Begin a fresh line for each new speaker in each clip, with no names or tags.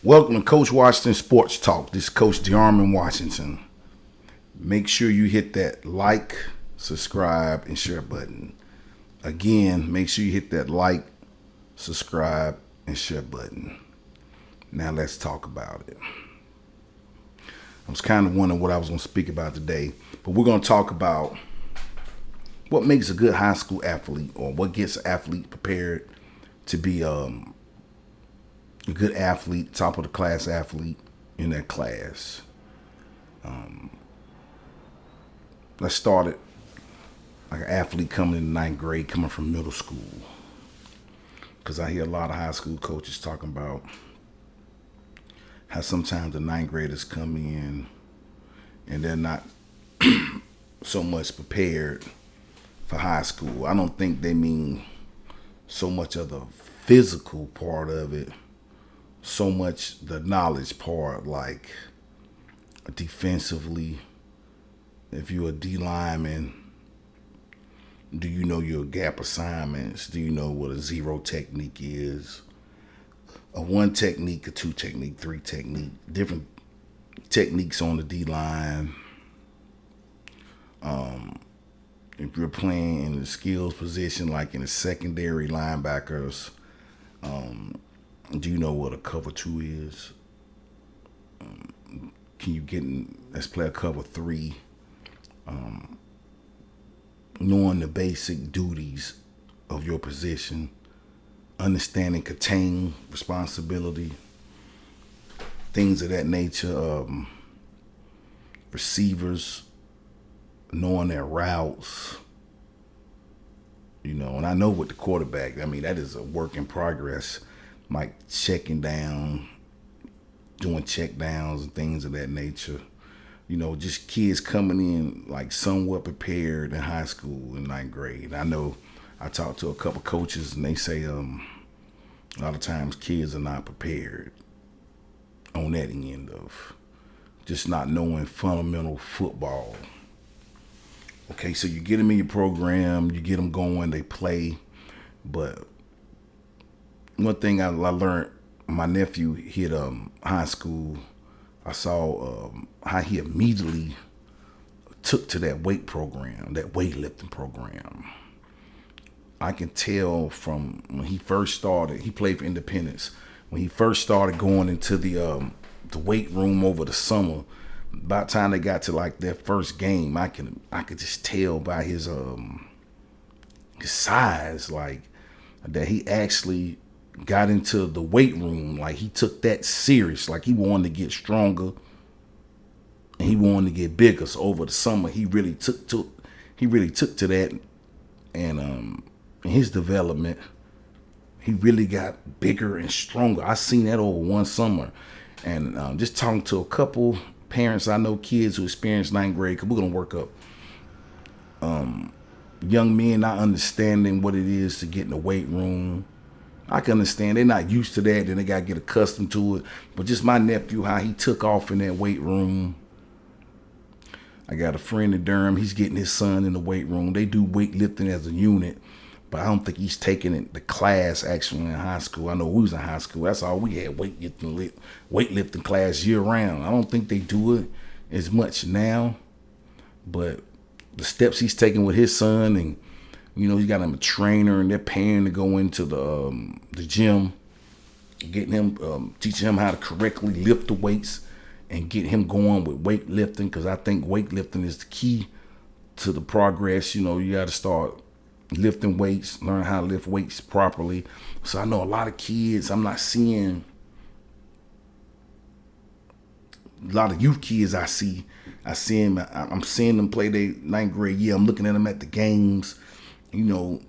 Welcome to Coach Washington Sports Talk. This is Coach DeArmond Washington. Make sure you hit that like, subscribe, and share button. Again, make sure you hit that like, subscribe, and share button. Now let's talk about it. I was kind of wondering what I was going to speak about today, but we're going to talk about what makes a good high school athlete, or what gets an athlete prepared to be a good athlete, top of the class athlete in that class. Let's start it like an athlete coming in the ninth grade, coming from middle school. Because I hear a lot of high school coaches talking about how sometimes the ninth graders come in and they're not so much prepared for high school. I don't think they mean so much of the physical part of it, so much the knowledge part, like defensively. If you're a D lineman, do you know your gap assignments? Do you know what a zero technique is? A one technique, a two technique, three technique, different techniques on the D line. If you're playing in the skills position, like in the secondary linebackers, do you know what a cover two is? Can you get in, let's play a cover three? Knowing the basic duties of your position, understanding contain responsibility, things of that nature. Receivers, knowing their routes, and I know with the quarterback, that is a work in progress, like checking down, doing check downs and things of that nature. Just kids coming in like somewhat prepared in high school in ninth grade. I know I talked to a couple coaches and they say a lot of times kids are not prepared on that end of just not knowing fundamental football. Okay, so you get them in your program, you get them going, they play. But one thing I learned, my nephew hit high school. I saw how he immediately took to that weight program, that weightlifting program. I can tell from when he first started, he played for Independence. When he first started going into the weight room over the summer, by the time they got to like their first game, I could just tell by his size, like that he actually got into the weight room, like he took that serious, like he wanted to get stronger and he wanted to get bigger. So over the summer, he really took to that, and in his development, he really got bigger and stronger. I seen that over one summer, and just talking to a couple parents I know, kids who experienced ninth grade, because we're gonna work up young men not understanding what it is to get in the weight room. I can understand they're not used to that, then they got to get accustomed to it. But just my nephew, how he took off in that weight room. I got a friend in Durham. He's getting his son in the weight room. They do weightlifting as a unit, but I don't think he's taking the class actually in high school. I know we was in high school. That's all we had, weightlifting class year round. I don't think they do it as much now, but the steps he's taking with his son, and he's got him a trainer, and they're paying to go into the gym, getting him, teaching him how to correctly lift the weights and get him going with weightlifting, because I think weightlifting is the key to the progress. You got to start lifting weights, learn how to lift weights properly. So I know a lot of kids, I'm not seeing a lot of youth kids I'm seeing them play their ninth grade year. I'm looking at them at the games, and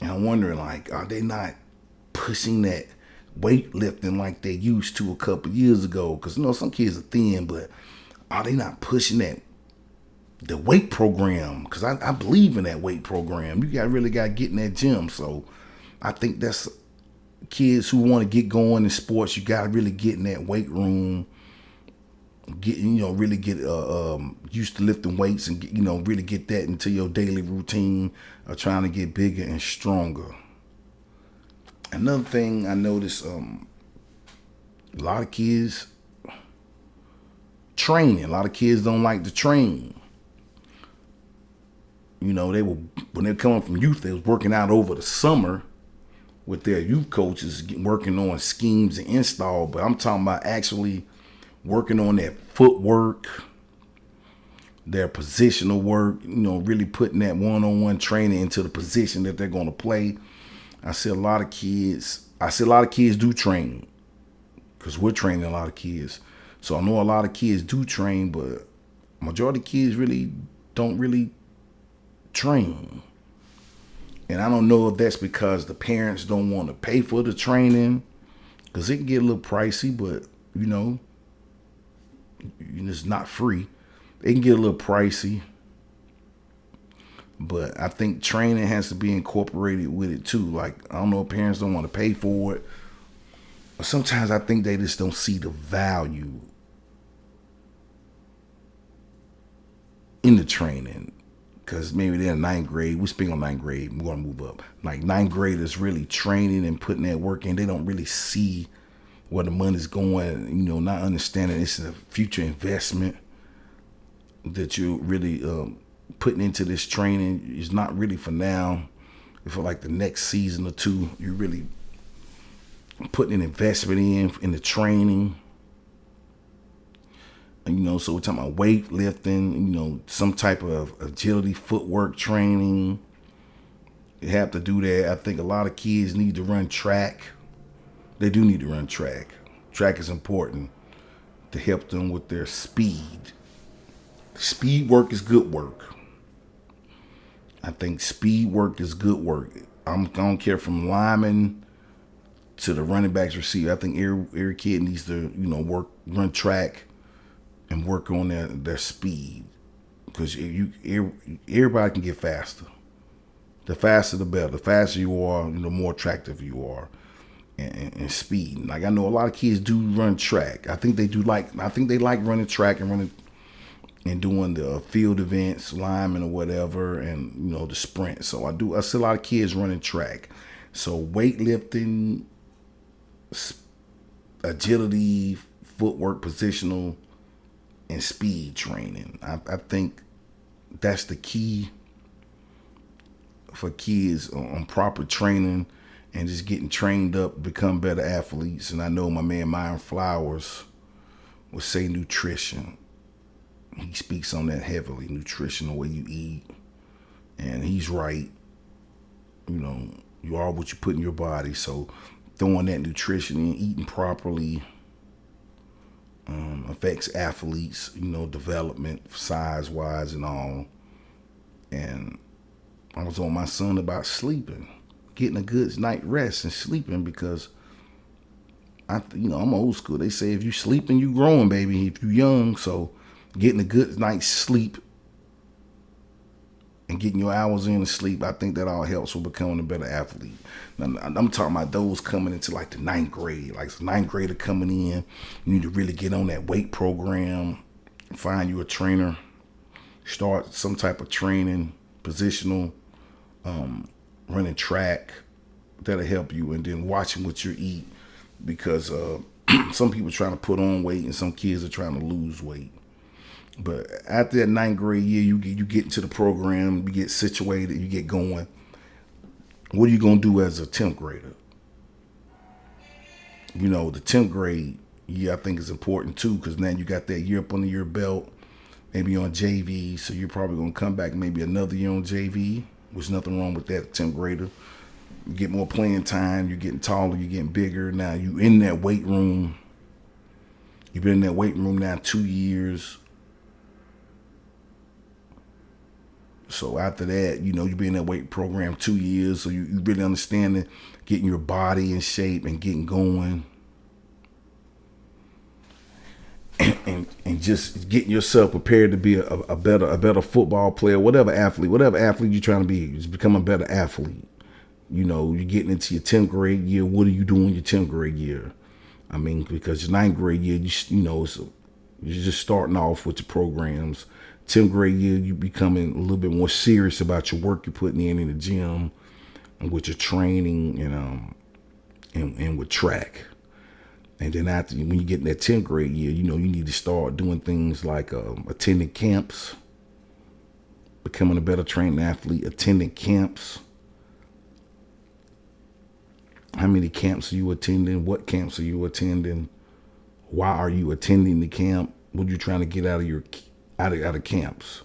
I'm wondering, like, are they not pushing that weightlifting like they used to a couple years ago? Because some kids are thin, but are they not pushing the weight program? Because I believe in that weight program. You really got to get in that gym. So I think that's kids who want to get going in sports. You got to really get in that weight room, really get used to lifting weights, and really get that into your daily routine of trying to get bigger and stronger. Another thing I noticed A lot of kids training. A lot of kids don't like to train. You know, they were when they're coming from youth, they was working out over the summer with their youth coaches, working on schemes and install. But I'm talking about actually working on their footwork, their positional work, you know, really putting that one-on-one training into the position that they're going to play. I see a lot of kids do train because we're training a lot of kids. So I know a lot of kids do train, but majority of kids really don't really train. And I don't know if that's because the parents don't want to pay for the training, because it can get a little pricey, but you know, it's not free. It can get a little pricey, but I think training has to be incorporated with it too. Like, I don't know if parents don't want to pay for it, but sometimes I think they just don't see the value in the training. Because maybe they're in ninth grade. We speak on ninth grade. We're going to move up. Like, ninth graders really training and putting that work in. They don't really see where the money's going, you know, not understanding it's a future investment that you're really putting into this training. It's not really for now. For like the next season or two, you're really putting an investment in the training. And, you know, so we're talking about weightlifting, you know, some type of agility, footwork training. You have to do that. I think a lot of kids need to run track. They do need to run track. Track is important to help them with their speed. Speed work is good work. I think speed work is good work. I don't care from lineman to the running backs, receiver. I think every kid needs to, you know, run track and work on their speed, because everybody can get faster. The faster the better. The faster you are, the more attractive you are. And speed. Like, I know a lot of kids do run track. I think they like running track and doing the field events, linemen or whatever, and you know, the sprint. So I see a lot of kids running track. So weightlifting, agility, footwork, positional, and speed training. I think that's the key for kids on proper training and just getting trained up, become better athletes. And I know my man Myron Flowers would say nutrition. He speaks on that heavily, nutrition, the way you eat. And he's right. You know, you are what you put in your body. So throwing that nutrition in, eating properly, affects athletes, you know, development, size-wise and all. And I was on my son about sleeping, getting a good night rest and sleeping, because I'm old school. They say if you sleeping, you growing, baby. If you young, so getting a good night's sleep and getting your hours in of sleep, I think that all helps with becoming a better athlete. Now, I'm talking about those coming into like the ninth grade, like ninth grader coming in. You need to really get on that weight program, find you a trainer, start some type of training, positional, running track. That'll help you, and then watching what you eat, because some people are trying to put on weight and some kids are trying to lose weight. But after that ninth grade year, you get into the program, you get situated, you get going. What are you going to do as a 10th grader? You know, the 10th grade year I think is important too, because now you got that year up under your belt, maybe on JV, so you're probably going to come back maybe another year on JV, which nothing wrong with that, 10th grader. You get more playing time, you're getting taller, you're getting bigger. Now you in that weight room. You've been in that weight room now 2 years. So after that, you know, you've been in that weight program 2 years, so you really understand getting your body in shape and getting going. And just getting yourself prepared to be a better football player, whatever athlete you're trying to be, just become a better athlete. You know, you're getting into your 10th grade year. What are you doing your 10th grade year? I mean, because your 9th grade year, you're just starting off with the programs. 10th grade year, you becoming a little bit more serious about your work you're putting in the gym and with your training and with track. And then after, when you get in that 10th grade year, you need to start doing things like attending camps, becoming a better trained athlete, attending camps. How many camps are you attending? What camps are you attending? Why are you attending the camp? What are you trying to get out of camps?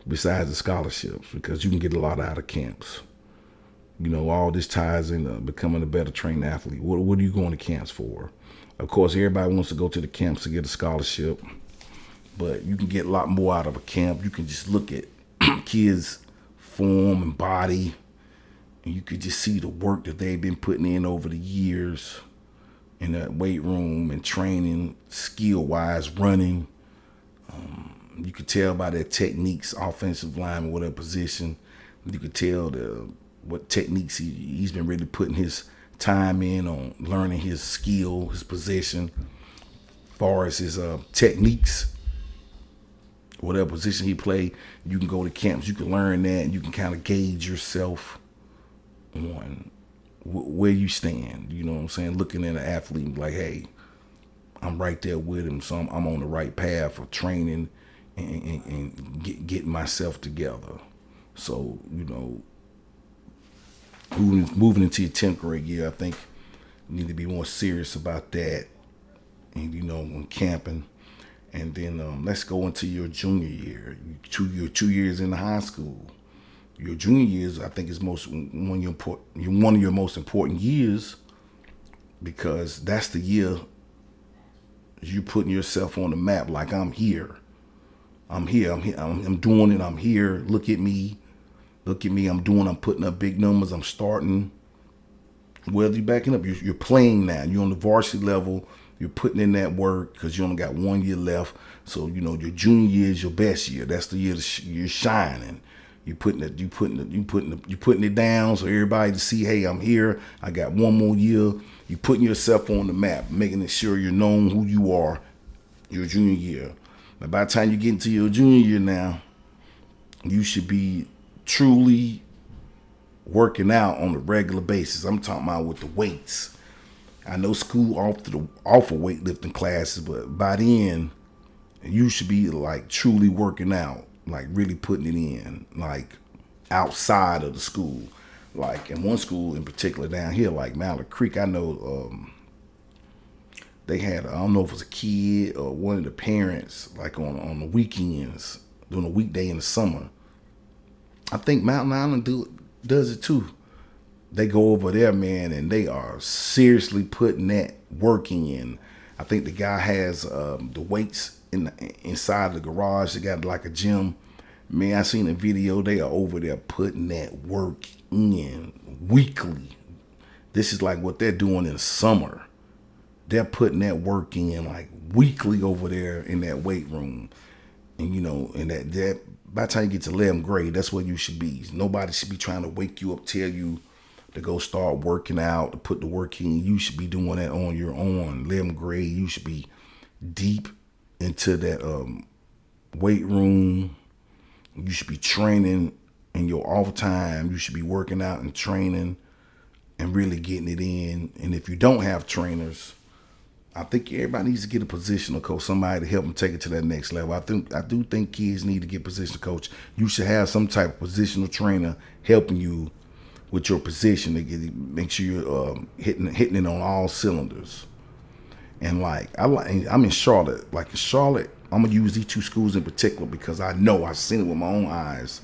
Besides the scholarships, because you can get a lot out of camps. All this ties into becoming a better trained athlete. What are you going to camps for? Of course, everybody wants to go to the camps to get a scholarship, but you can get a lot more out of a camp. You can just look at kids' form and body, and you could just see the work that they've been putting in over the years in that weight room and training, skill-wise, running. You could tell by their techniques, offensive line, whatever position. You could tell what techniques he's been really putting his time in on learning his skill, his position, as far as his techniques, whatever position he play. You can go to camps, you can learn that, and you can kind of gauge yourself on where you stand. You know what I'm saying? Looking at an athlete like, hey, I'm right there with him, so I'm on the right path of training and getting myself together. So, moving into your 10th grade year, I think you need to be more serious about that. And, when camping. And then let's go into your junior year. Your 2 years in high school. Your junior years, I think, is one of your most important years, because that's the year you putting yourself on the map. Like, I'm here. I'm doing it. I'm here. Look at me. I'm putting up big numbers. I'm starting. Whether you're backing up, you're playing now. You're on the varsity level. You're putting in that work because you only got 1 year left. So, your junior year is your best year. That's the year you're shining. You putting it down so everybody to see, hey, I'm here. I got 1 more year. You putting yourself on the map, making sure you're known who you are your junior year. But by the time you get into your junior year now, you should be truly working out on a regular basis. I'm talking about with the weights. I know school offer weightlifting classes, but by then you should be like truly working out, like really putting it in, like outside of the school. Like in one school in particular down here, like Mallard Creek, I know they had, I don't know if it was a kid or one of the parents, like on the weekends, during a weekday in the summer. I think Mountain Island does it too. They go over there, man, and they are seriously putting that working in. I think the guy has the weights inside the garage. They got like a gym. Man, I seen a video. They are over there putting that work in weekly. This is like what they're doing in the summer. They're putting that work in like weekly over there in that weight room. And and that by the time you get to 11th grade, that's where you should be. Nobody should be trying to wake you up, tell you to go start working out, to put the work in. You should be doing that on your own. 11th grade, you should be deep into that weight room. You should be training in your off time. You should be working out and training and really getting it in. And if you don't have trainers, I think everybody needs to get a positional coach, somebody to help them take it to that next level. I do think kids need to get positional coach. You should have some type of positional trainer helping you with your position to make sure you're hitting it on all cylinders. And I'm in Charlotte. Like in Charlotte, I'm gonna use these two schools in particular because I know I've seen it with my own eyes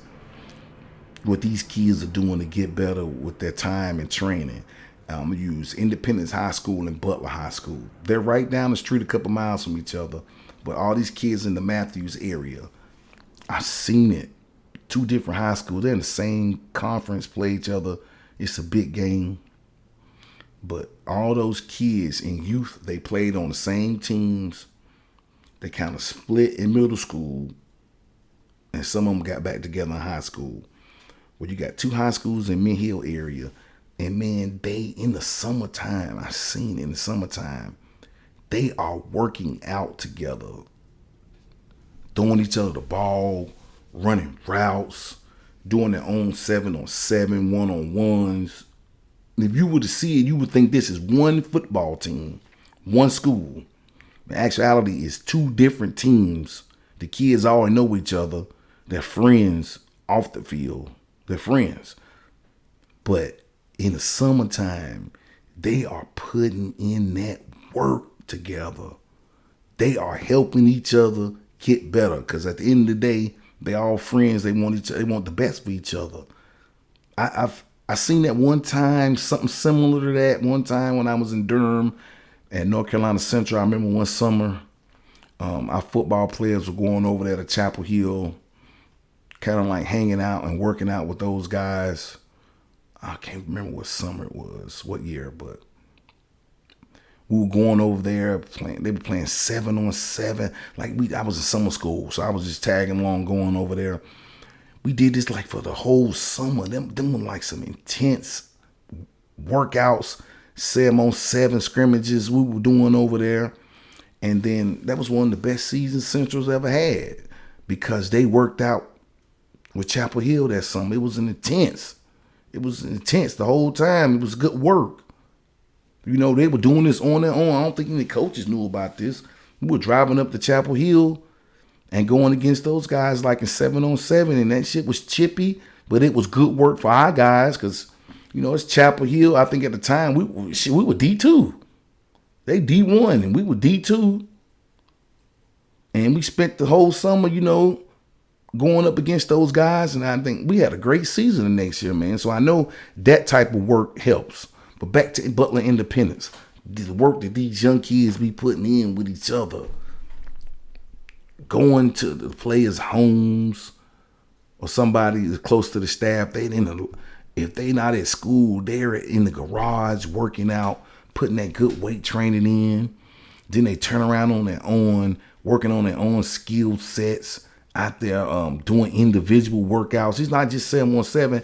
what these kids are doing to get better with their time and training. I'm gonna use Independence High School and Butler High School. They're right down the street, a couple miles from each other. But all these kids in the Matthews area, I've seen it. 2 different high schools. They're in the same conference, play each other. It's a big game. But all those kids in youth, they played on the same teams. They kind of split in middle school. And some of them got back together in high school. Well, you got 2 high schools in Mint Hill area. And man, they in the summertime, I seen in the summertime, they are working out together, throwing each other the ball, running routes, doing their own 7-on-7, 1-on-1s. If you were to see it, you would think this is one football team one school. In actuality, it's two different teams. The kids already know each other. They're friends off the field. They're friends. But in the summertime, they are putting in that work together. They are helping each other get better. Because at the end of the day, they all friends. They want they want the best for each other. I seen that one time, something similar to that. One time when I was in Durham at North Carolina Central, I remember one summer, our football players were going over there to Chapel Hill, kind of like hanging out and working out with those guys. I can't remember what summer it was, what year, but we were going over there playing. They were playing 7-on-7. I was in summer school, so I was just tagging along, going over there. We did this like for the whole summer. Them were like some intense workouts, 7-on-7 scrimmages we were doing over there. And then that was one of the best seasons Central's ever had because they worked out with Chapel Hill that summer. It was intense. It was intense the whole time. It was good work. You know, they were doing this on their own. I don't think any coaches knew about this. We were driving up to Chapel Hill and going against those guys like in 7-on-7, and that shit was chippy, but it was good work for our guys because, you know, it's Chapel Hill. I think at the time we were D2. They D1 and we were D2. And we spent the whole summer, you know, going up against those guys, and I think we had a great season the next year, man. So I know that type of work helps. But back to Butler Independence, the work that these young kids be putting in with each other, going to the players' homes or somebody that's close to the staff, if they not at school, they're in the garage working out, putting that good weight training in. Then they turn around on their own, working on their own skill sets out there, doing individual workouts. It's not just 7-on-7.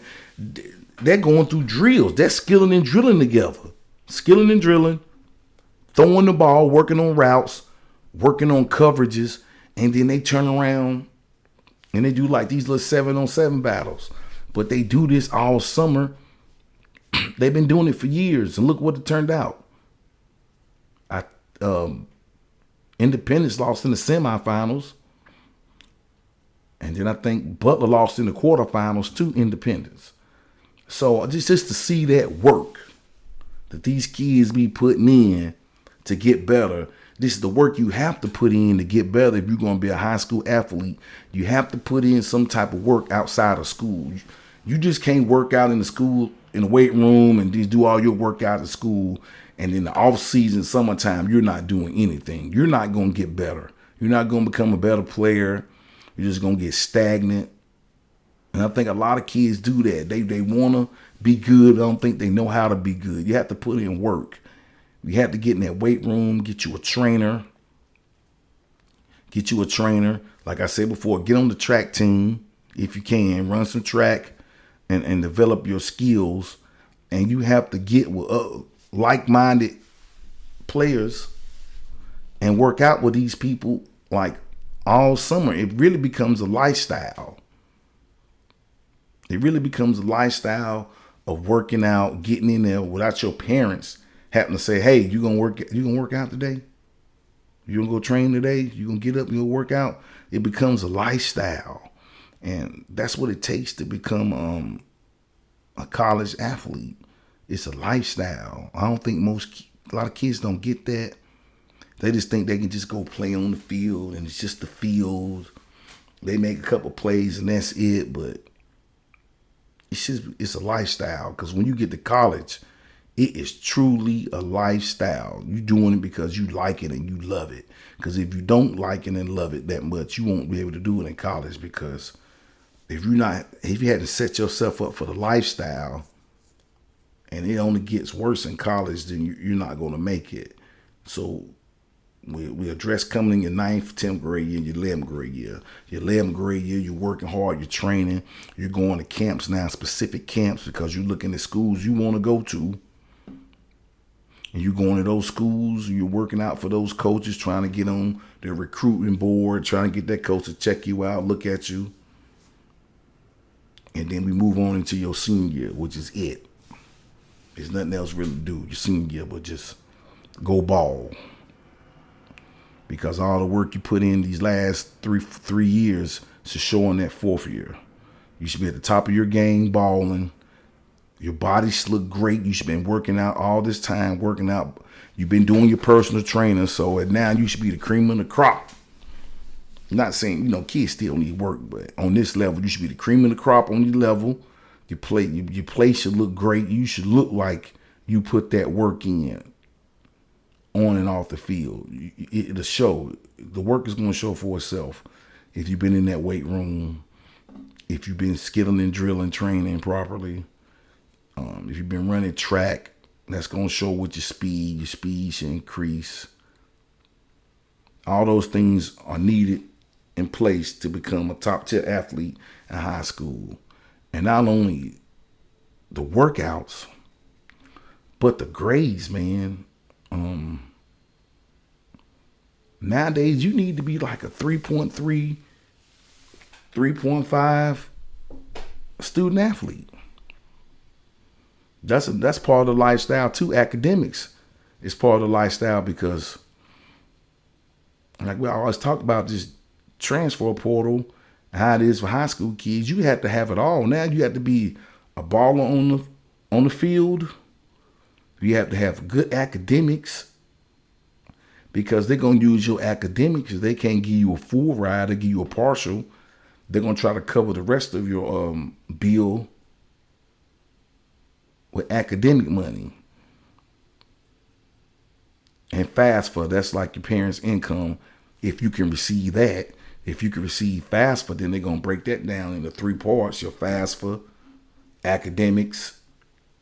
They're going through drills. They're skilling and drilling together. Skilling and drilling, throwing the ball, working on routes, working on coverages, and then they turn around and they do like these little 7-on-7 battles. But they do this all summer. They've been doing it for years, and look what it turned out. Independence lost in the semifinals. And then I think Butler lost in the quarterfinals to Independence. So just to see that work that these kids be putting in to get better. This is the work you have to put in to get better if you're going to be a high school athlete. You have to put in some type of work outside of school. You just can't work out in the school, in the weight room, and just do all your work out of school. And in the off season, summertime, you're not doing anything. You're not going to get better. You're not going to become a better player. You're just going to get stagnant. And I think a lot of kids do that. They want to be good. I don't think they know how to be good. You have to put in work. You have to get in that weight room, get you a trainer. Like I said before, get on the track team if you can. Run some track and develop your skills. And you have to get with like-minded players and work out with these people like all summer. It really becomes a lifestyle. It really becomes a lifestyle of working out, getting in there without your parents having to say, "Hey, you gonna work out today? You gonna go train today? You gonna get up and go work out?" It becomes a lifestyle, and that's what it takes to become a college athlete. It's a lifestyle. I don't think a lot of kids don't get that. They just think they can just go play on the field and it's just the field. They make a couple plays and that's it, but it's a lifestyle, because when you get to college, it is truly a lifestyle. You're doing it because you like it and you love it. Because if you don't like it and love it that much, you won't be able to do it in college, because if you hadn't set yourself up for the lifestyle and it only gets worse in college, then you're not going to make it. So we address coming in your 9th, 10th grade year, and your 11th grade year. Your 11th grade year, you're working hard, you're training, you're going to camps now, specific camps, because you're looking at schools you want to go to. And you're going to those schools, you're working out for those coaches, trying to get on their recruiting board, trying to get that coach to check you out, look at you. And then we move on into your senior year, which is it. There's nothing else really to do your senior year but just go ball. because all the work you put in these last three years should show in that fourth year. You should be at the top of your game balling. Your body should look great. You should have been working out all this time, working out. You've been doing your personal trainer, so now you should be the cream of the crop. I'm not saying, kids still need work, but on this level, you should be the cream of the crop on your level. Your play should look great. You should look like you put that work in on and off the field. It'll show. The work is going to show for itself. If you've been in that weight room, if you've been skilling and drilling, training properly, if you've been running track, that's going to show with your speed. Your speed should increase. All those things are needed in place to become a top tier athlete in high school. And not only the workouts, but the grades, man. Nowadays, you need to be like a 3.3, 3.5 student athlete. That's part of the lifestyle too. Academics is part of the lifestyle because, like we always talk about this transfer portal, how it is for high school kids. You have to have it all. Now you have to be a baller on the field. You have to have good academics because they're going to use your academics. If they can't give you a full ride or give you a partial, they're going to try to cover the rest of your bill with academic money. And FAFSA, that's like your parents' income. If you can receive that, if you can receive FAFSA, then they're going to break that down into 3 parts: your FAFSA, academics,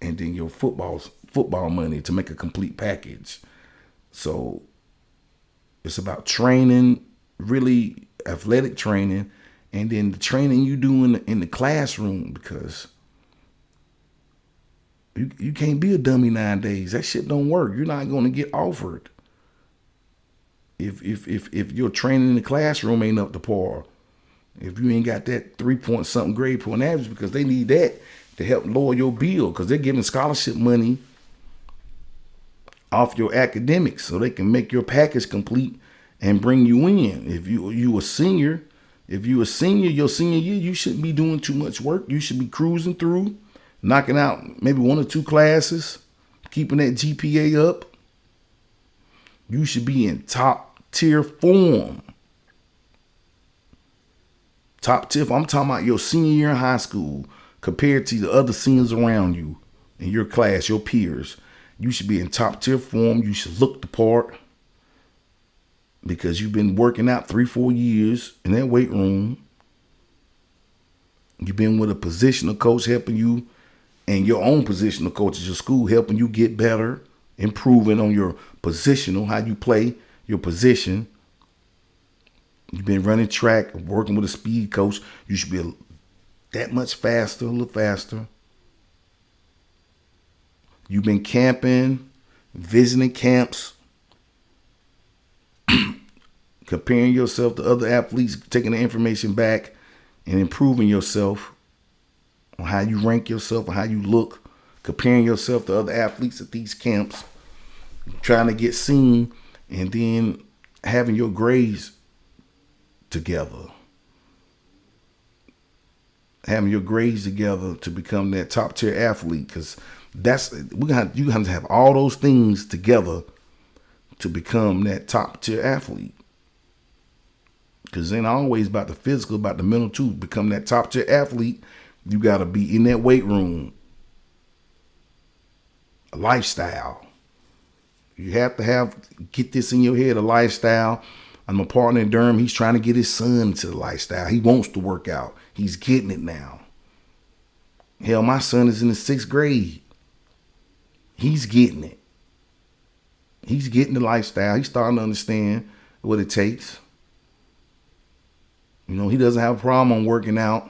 and then your football money to make a complete package. So it's about training, really athletic training, and then the training you do in the classroom, because you can't be a dummy nowadays. That shit don't work. You're not going to get offered if your training in the classroom ain't up to par. If you ain't got that 3 something grade point average, because they need that to help lower your bill, because they're giving scholarship money off your academics so they can make your package complete and bring you in. If you a senior, your senior year, you shouldn't be doing too much work. You should be cruising through, knocking out maybe 1 or 2 classes, keeping that GPA up. You should be in top tier form. Top tier. I'm talking about your senior year in high school compared to the other seniors around you in your class, your peers. You should be in top tier form. You should look the part because you've been working out 3-4 years in that weight room. You've been with a positional coach helping you, and your own positional coach at your school helping you get better, improving on your positional, how you play your position. You've been running track, working with a speed coach. You should be that much faster, a little faster. You've been camping, visiting camps, comparing yourself to other athletes, taking the information back and improving yourself on how you rank yourself, or how you look, comparing yourself to other athletes at these camps, trying to get seen, and then having your grades together. Having your grades together to become that top tier athlete, because you have to have all those things together to become that top tier athlete. Because it ain't always about the physical, about the mental too. Become that top tier athlete, you got to be in that weight room. A lifestyle. You have to get this in your head, a lifestyle. I'm a partner in Durham. He's trying to get his son into the lifestyle. He wants to work out. He's getting it now. Hell, my son is in the 6th grade. He's getting it. He's getting the lifestyle. He's starting to understand what it takes. He doesn't have a problem on working out.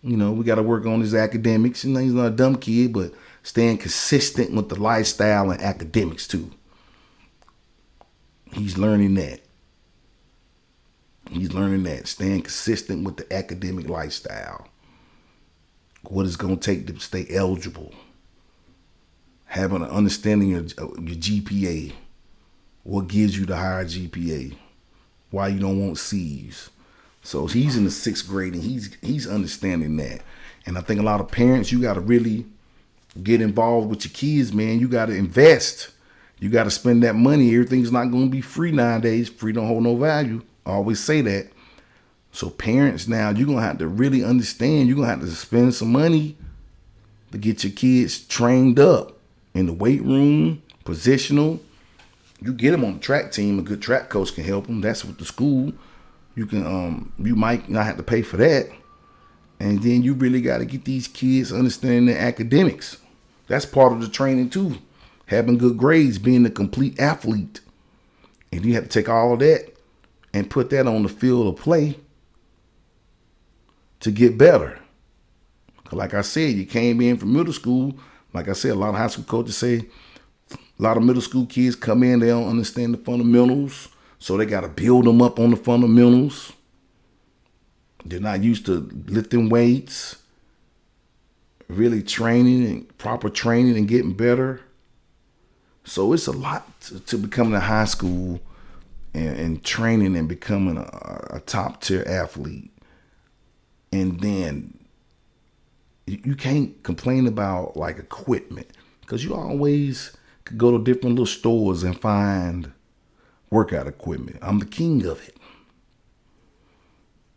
We got to work on his academics. He's not a dumb kid, but staying consistent with the lifestyle and academics too. He's learning that. Staying consistent with the academic lifestyle. What it's going to take to stay eligible. Having an understanding of your GPA. What gives you the higher GPA? Why you don't want C's? So he's in the 6th grade and he's understanding that. And I think a lot of parents, you got to really get involved with your kids, man. You got to invest. You got to spend that money. Everything's not going to be free nowadays. Free don't hold no value. I always say that. So parents now, you're going to have to really understand. You're going to have to spend some money to get your kids trained up in the weight room, positional. You get them on the track team. A good track coach can help them. That's with the school. You can, you might not have to pay for that. And then you really got to get these kids understanding their academics. That's part of the training too. Having good grades, being a complete athlete. And you have to take all of that and put that on the field of play to get better. Like I said, you came in from middle school. Like I said, a lot of high school coaches say a lot of middle school kids come in, they don't understand the fundamentals. So they got to build them up on the fundamentals. They're not used to lifting weights, really training and proper training and getting better. So it's a lot to becoming a high school and training and becoming a top tier athlete. And then you can't complain about like equipment because you always could go to different little stores and find workout equipment. I'm the king of it.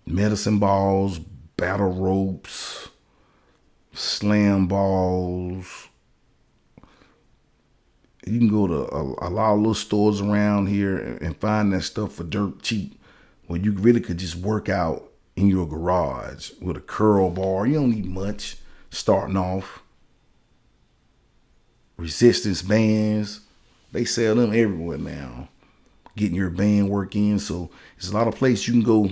Medicine balls, battle ropes, slam balls. You can go to a lot of little stores around here and find that stuff for dirt cheap where you really could just work out in your garage with a curl bar. You don't need much starting off. Resistance bands, they sell them everywhere now. Getting your band work in. So there's a lot of places you can go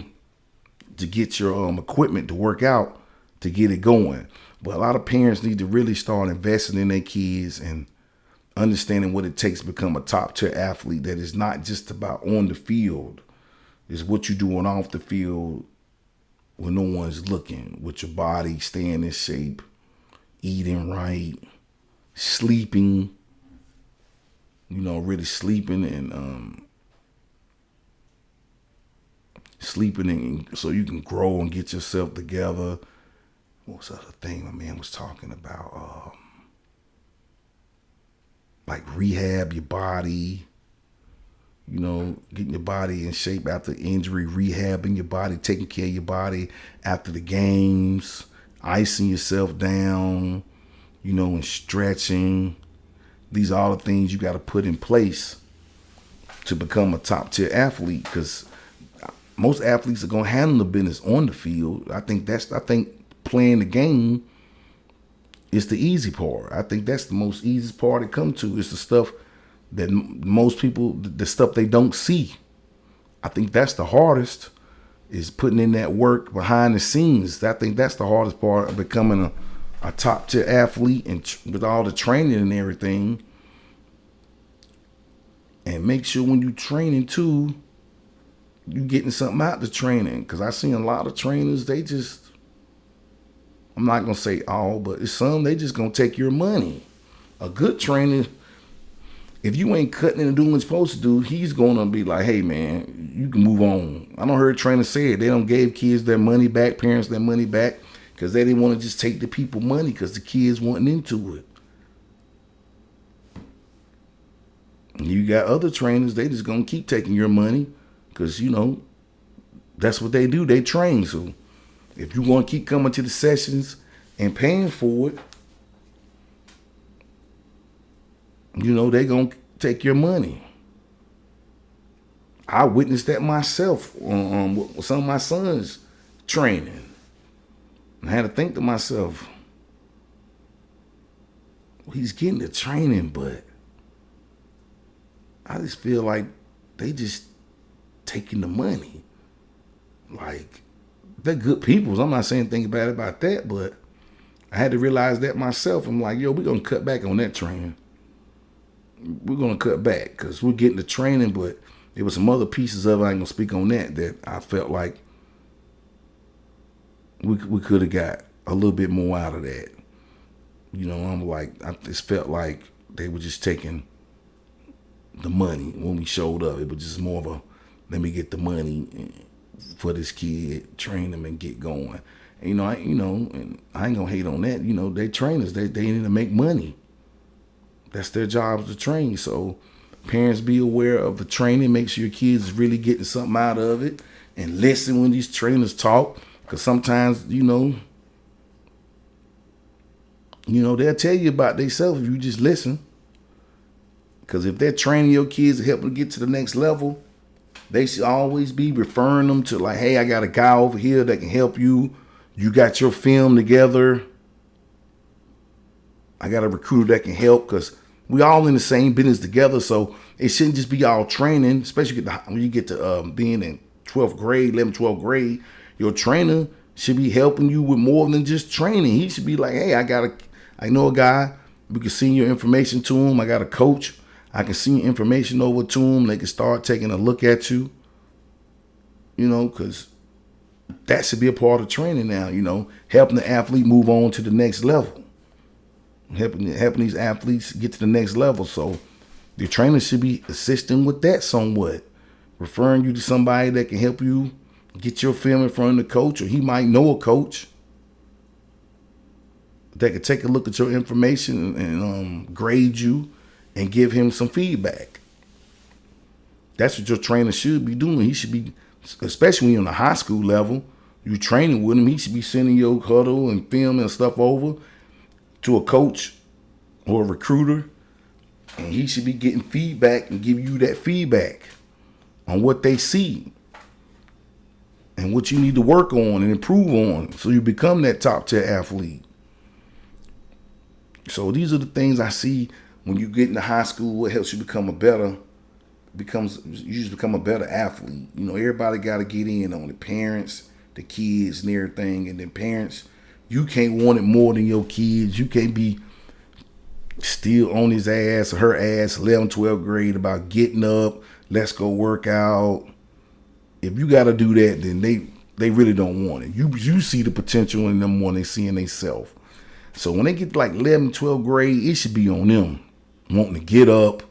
to get your equipment to work out to get it going. But a lot of parents need to really start investing in their kids and understanding what it takes to become a top tier athlete. That is not just about on the field. It's what you're doing off the field when no one's looking, with your body staying in shape, eating right, sleeping, really sleeping and so you can grow and get yourself together. What's the other thing my man was talking about? Like rehab your body, getting your body in shape after injury, rehabbing your body, taking care of your body after the games, icing yourself down, and stretching. These are all the things you got to put in place to become a top tier athlete, because most athletes are going to handle the business on the field. I think playing the game is the easy part. I think that's the most easiest part to come to. It's the stuff that most people, the stuff they don't see. I think that's the hardest, is putting in that work behind the scenes. I think that's the hardest part of becoming a top tier athlete, and with all the training and everything. And make sure when you training too, you getting something out the training. Because I seen a lot of trainers, they just, I'm not going to say all, but it's some, they just going to take your money. A good trainer, if you ain't cutting and doing what you're supposed to do, he's going to be like, hey, man, you can move on. I don't heard trainers say it. They don't gave kids their money back, parents their money back, because they didn't want to just take the people money because the kids wasn't into it. And you got other trainers, they just going to keep taking your money because, that's what they do. They train. So if you want to keep coming to the sessions and paying for it, they going to take your money. I witnessed that myself with some of my sons training. I had to think to myself, well, he's getting the training, but I just feel like they just taking the money. Like, they're good people. So I'm not saying anything bad about that, but I had to realize that myself. I'm like, we're going to cut back on that training. We're going to cut back because we're getting the training, but there was some other pieces of it, I ain't going to speak on that I felt like we could have got a little bit more out of that. I'm like, I just felt like they were just taking the money when we showed up. It was just more of a, let me get the money for this kid, train him and get going. And, and I ain't gonna hate on that. They trainers, they need to make money. That's their job, to train. So parents, be aware of the training. Make sure your kids is really getting something out of it, and listen when these trainers talk. Because sometimes, they'll tell you about themselves if you just listen. Because if they're training your kids to help them get to the next level, they should always be referring them to, like, hey, I got a guy over here that can help you. You got your film together. I got a recruiter that can help, because we all in the same business together. So it shouldn't just be all training, especially when you get to being in 12th grade, 11th, 12th grade. Your trainer should be helping you with more than just training. He should be like, hey, I know a guy. We can send your information to him. I got a coach. I can send your information over to him. They can start taking a look at you. Because that should be a part of training now, helping the athlete move on to the next level. Helping these athletes get to the next level. So the trainer should be assisting with that somewhat. Referring you to somebody that can help you get your film in front of the coach, or he might know a coach that could take a look at your information and grade you and give him some feedback. That's what your trainer should be doing. He should be, especially when you're on the high school level, you training with him, he should be sending your huddle and film and stuff over to a coach or a recruiter, and he should be getting feedback and give you that feedback on what they see and what you need to work on and improve on so you become that top tier athlete. So these are the things I see when you get into high school. What helps you become a better athlete. Everybody got to get in on it. Parents, the kids, and everything. And then parents, you can't want it more than your kids. You can't be still on his ass or her ass 11th, 12th grade about getting up, let's go work out. If you got to do that, then they really don't want it. You see the potential in them when they seeing themselves. So when they get to like 11th, 12th grade, it should be on them wanting to get up,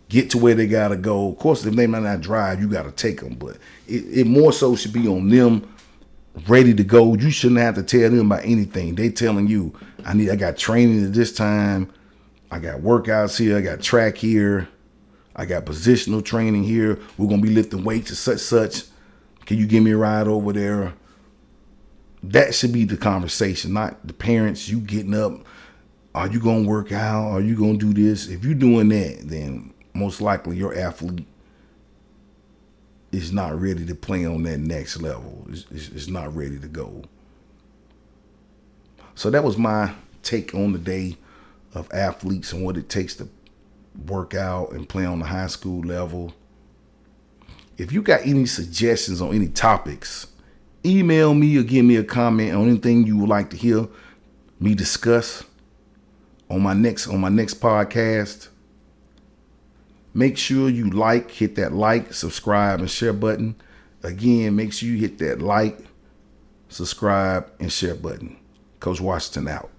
get to where they got to go. Of course, if they might not drive, you got to take them. But it more so should be on them ready to go. You shouldn't have to tell them about anything. They telling you, I got training at this time. I got workouts here. I got track here. I got positional training here. We're going to be lifting weights and such. Can you give me a ride over there? That should be the conversation, not the parents, you getting up. Are you going to work out? Are you going to do this? If you're doing that, then most likely your athlete is not ready to play on that next level. It's not ready to go. So that was my take on the day of athletes and what it takes to work out and play on the high school level. If you got any suggestions on any topics, email me or give me a comment on anything you would like to hear me discuss on my next podcast. Make sure you hit that like, subscribe, and share button. Again, make sure you hit that like, subscribe, and share button. Coach Washington out.